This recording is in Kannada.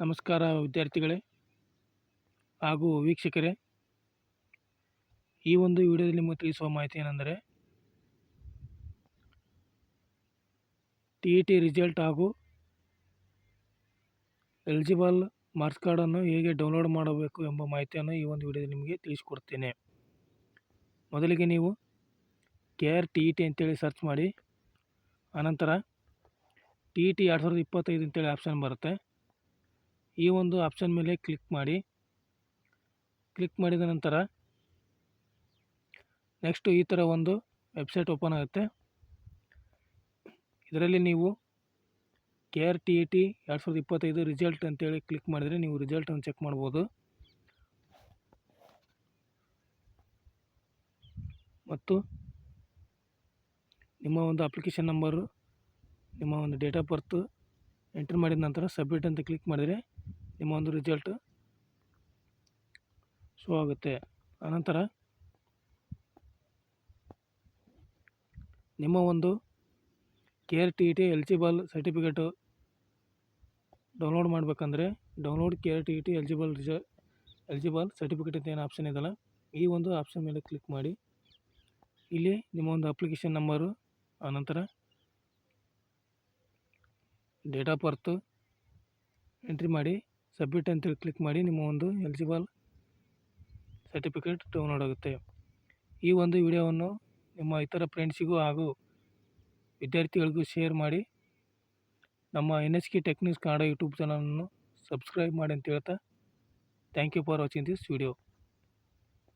ನಮಸ್ಕಾರ ವಿದ್ಯಾರ್ಥಿಗಳೇ ಹಾಗೂ ವೀಕ್ಷಕರೇ. ಈ ಒಂದು ವಿಡಿಯೋದಲ್ಲಿ ನಿಮಗೆ ತಿಳಿಸುವ ಮಾಹಿತಿ ಏನೆಂದರೆ TET ರಿಸಲ್ಟ್ ಹಾಗೂ ಎಲಿಜಿಬಲ್ ಮಾರ್ಕ್ಸ್ ಕಾರ್ಡನ್ನು ಹೇಗೆ ಡೌನ್ಲೋಡ್ ಮಾಡಬೇಕು ಎಂಬ ಮಾಹಿತಿಯನ್ನು ಈ ಒಂದು ವಿಡಿಯೋದಲ್ಲಿ ನಿಮಗೆ ತಿಳಿಸಿಕೊಡ್ತೇನೆ. ಮೊದಲಿಗೆ ನೀವು KRTET ಅಂತೇಳಿ ಸರ್ಚ್ ಮಾಡಿ, ಆನಂತರ TET 2025 ಅಂತೇಳಿ ಆಪ್ಷನ್ ಬರುತ್ತೆ. ಈ ಒಂದು ಆಪ್ಷನ್ ಮೇಲೆ ಕ್ಲಿಕ್ ಮಾಡಿದ ನಂತರ ನೆಕ್ಸ್ಟ್ ಈ ಥರ ಒಂದು ವೆಬ್ಸೈಟ್ ಓಪನ್ ಆಗುತ್ತೆ. ಇದರಲ್ಲಿ ನೀವು KRTET 2025 ರಿಸಲ್ಟ್ ಅಂತೇಳಿ ಕ್ಲಿಕ್ ಮಾಡಿದರೆ ನೀವು ರಿಸಲ್ಟನ್ನು ಚೆಕ್ ಮಾಡ್ಬೋದು. ಮತ್ತು ನಿಮ್ಮ ಒಂದು ಅಪ್ಲಿಕೇಶನ್ ನಂಬರು, ನಿಮ್ಮ ಒಂದು ಡೇಟ್ ಆಫ್ ಬರ್ತು ಎಂಟ್ರಿ ಮಾಡಿದ ನಂತರ ಸಬ್ಮಿಟ್ ಅಂತ ಕ್ಲಿಕ್ ಮಾಡಿದರೆ ನಿಮ್ಮ ಒಂದು ರಿಸಲ್ಟ್ ಶೋ ಆಗುತ್ತೆ. ಆನಂತರ ನಿಮ್ಮ ಒಂದು KRTET ಎಲಿಜಿಬಲ್ ಸರ್ಟಿಫಿಕೇಟು ಡೌನ್ಲೋಡ್ ಮಾಡಬೇಕಂದ್ರೆ ಡೌನ್ಲೋಡ್ KRTET ಎಲಿಜಿಬಲ್ ಸರ್ಟಿಫಿಕೇಟ್ ಅಂತ ಏನು ಆಪ್ಷನ್ ಇದೆಯಲ್ಲ, ಈ ಒಂದು ಆಪ್ಷನ್ ಮೇಲೆ ಕ್ಲಿಕ್ ಮಾಡಿ ಇಲ್ಲಿ ನಿಮ್ಮ ಒಂದು ಅಪ್ಲಿಕೇಶನ್ ನಂಬರು, ಆನಂತರ ಡೇಟ್ ಆಫ್ ಬರ್ತು ಎಂಟ್ರಿ ಮಾಡಿ ಸಬ್ಮಿಟ್ ಅಂತೇಳಿ ಕ್ಲಿಕ್ ಮಾಡಿ ನಿಮ್ಮ ಒಂದು ಎಲಿಜಿಬಲ್ ಸರ್ಟಿಫಿಕೇಟ್ ಡೌನ್ಲೋಡ್ ಆಗುತ್ತೆ. ಈ ಒಂದು ವಿಡಿಯೋವನ್ನು ನಿಮ್ಮ ಇತರ ಫ್ರೆಂಡ್ಸಿಗೂ ಹಾಗೂ ವಿದ್ಯಾರ್ಥಿಗಳಿಗೂ ಶೇರ್ ಮಾಡಿ. ನಮ್ಮ NSK ಟೆಕ್ನಿಕ್ಸ್ ಕನ್ನಡ ಯೂಟ್ಯೂಬ್ ಚಾನಲನ್ನು ಸಬ್ಸ್ಕ್ರೈಬ್ ಮಾಡಿ ಅಂತ ಹೇಳ್ತಾ, thank you for watching this video.